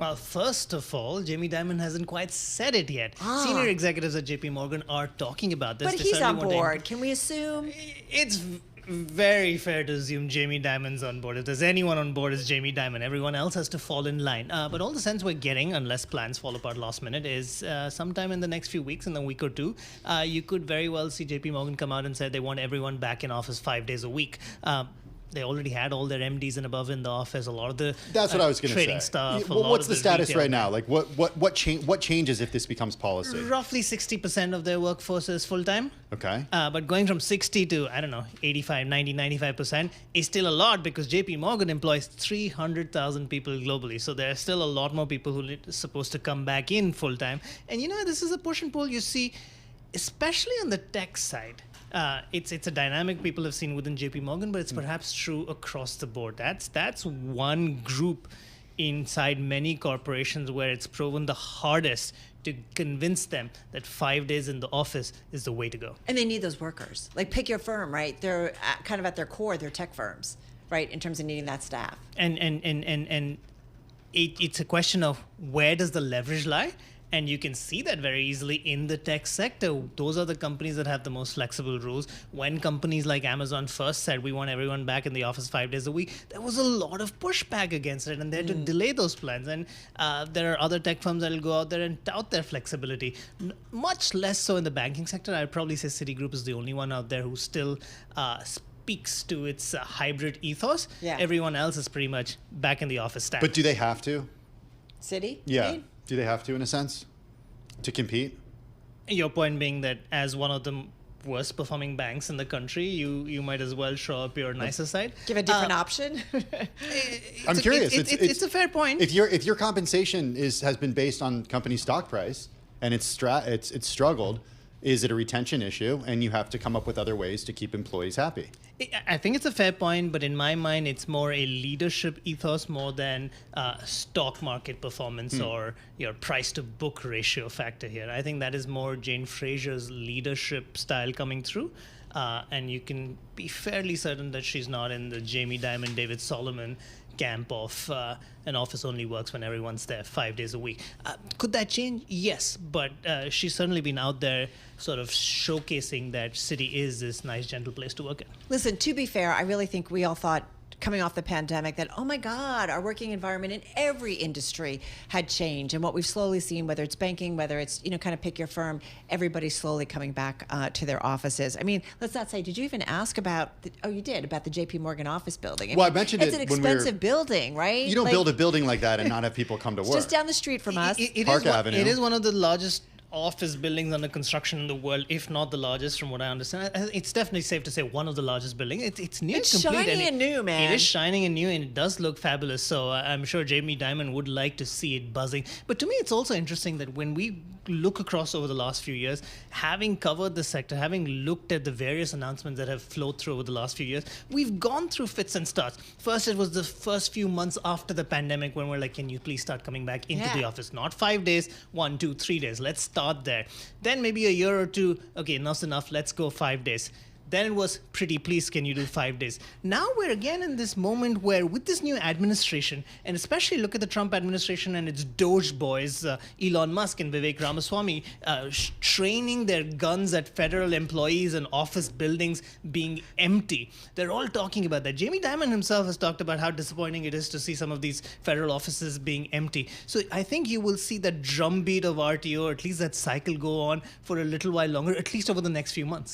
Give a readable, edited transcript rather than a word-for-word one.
Well, first of all, Jamie Dimon hasn't quite said it yet. Senior executives at JPMorgan are talking about this. But They he's certainly on want to board. Can we assume? It's very fair to assume Jamie Dimon's on board. If there's anyone on board, it's Jamie Dimon. Everyone else has to fall in line. But all the sense we're getting, unless plans fall apart last minute, is sometime in the next few weeks, in a week or two, you could very well see JP Morgan come out and say they want everyone back in office 5 days a week. They already had all their MDs and above in the office. A lot of the That's what I was going to say. trading stuff. What's the status right now? Like, what changes if this becomes policy? Roughly 60% of their workforce is full-time. Okay. But going from 60 to, 85, 90, 95% is still a lot because JP Morgan employs 300,000 people globally. So there are still a lot more people who are supposed to come back in full-time. And, this is a push and pull you see, especially on the tech side. It's a dynamic people have seen within JP Morgan, but it's perhaps true across the board. That's one group inside many corporations where it's proven the hardest to convince them that 5 days in the office is the way to go. And they need those workers. Like, pick your firm, right? They're kind of at their core, they're tech firms, right? In terms of needing that staff. And it's a question of where does the leverage lie? And you can see that very easily in the tech sector. Those are the companies that have the most flexible rules. When companies like Amazon first said we want everyone back in the office 5 days a week, there was a lot of pushback against it, and they had to delay those plans. And there are other tech firms that will go out there and tout their flexibility. Much less so in the banking sector. I'd probably say Citigroup is the only one out there who still speaks to its hybrid ethos. Yeah. Everyone else is pretty much back in the office staff. But do they have to? City? Yeah. Do they have to, in a sense, to compete? Your point being that as one of the worst performing banks in the country, you might as well show up your nicer side. Give a different option? I'm curious. It's a fair point. If your compensation has been based on company stock price and it's struggled, is it a retention issue? And you have to come up with other ways to keep employees happy. I think it's a fair point, but in my mind, it's more a leadership ethos more than stock market performance or your price to book ratio factor here. I think that is more Jane Fraser's leadership style coming through. And you can be fairly certain that she's not in the Jamie Dimon, David Solomon camp of an office only works when everyone's there 5 days a week. Could that change? Yes, but she's certainly been out there sort of showcasing that Citi is this nice, gentle place to work in. Listen, to be fair, I really think we all thought coming off the pandemic that, oh my God, our working environment in every industry had changed. And what we've slowly seen, whether it's banking, whether it's, kind of pick your firm, everybody's slowly coming back to their offices. I mean, let's not say, did you even ask about, you did, about the JP Morgan office building? I mentioned it's it an when expensive building, right? You don't build a building like that and not have people come to work. Just down the street from us. Park Avenue. It is one of the largest office buildings under construction in the world, if not the largest, from what I understand. It's definitely safe to say one of the largest buildings. It's near it's complete. Shiny and new, man. It is shining and new, and it does look fabulous. So I'm sure Jamie Dimon would like to see it buzzing. But to me, it's also interesting that when we look across over the last few years, having covered the sector, having looked at the various announcements that have flowed through over the last few years, we've gone through fits and starts. First, it was the first few months after the pandemic when we're like, can you please start coming back into the office? Not 5 days, 1, 2, 3 days. Let's start there. Then maybe a year or two, okay, enough's enough, let's go 5 days. Then it was, pretty please, can you do 5 days? Now we're again in this moment where with this new administration, and especially look at the Trump administration and its Doge boys, Elon Musk and Vivek Ramaswamy, training their guns at federal employees and office buildings being empty. They're all talking about that. Jamie Dimon himself has talked about how disappointing it is to see some of these federal offices being empty. So I think you will see that drumbeat of RTO, or at least that cycle go on for a little while longer, at least over the next few months.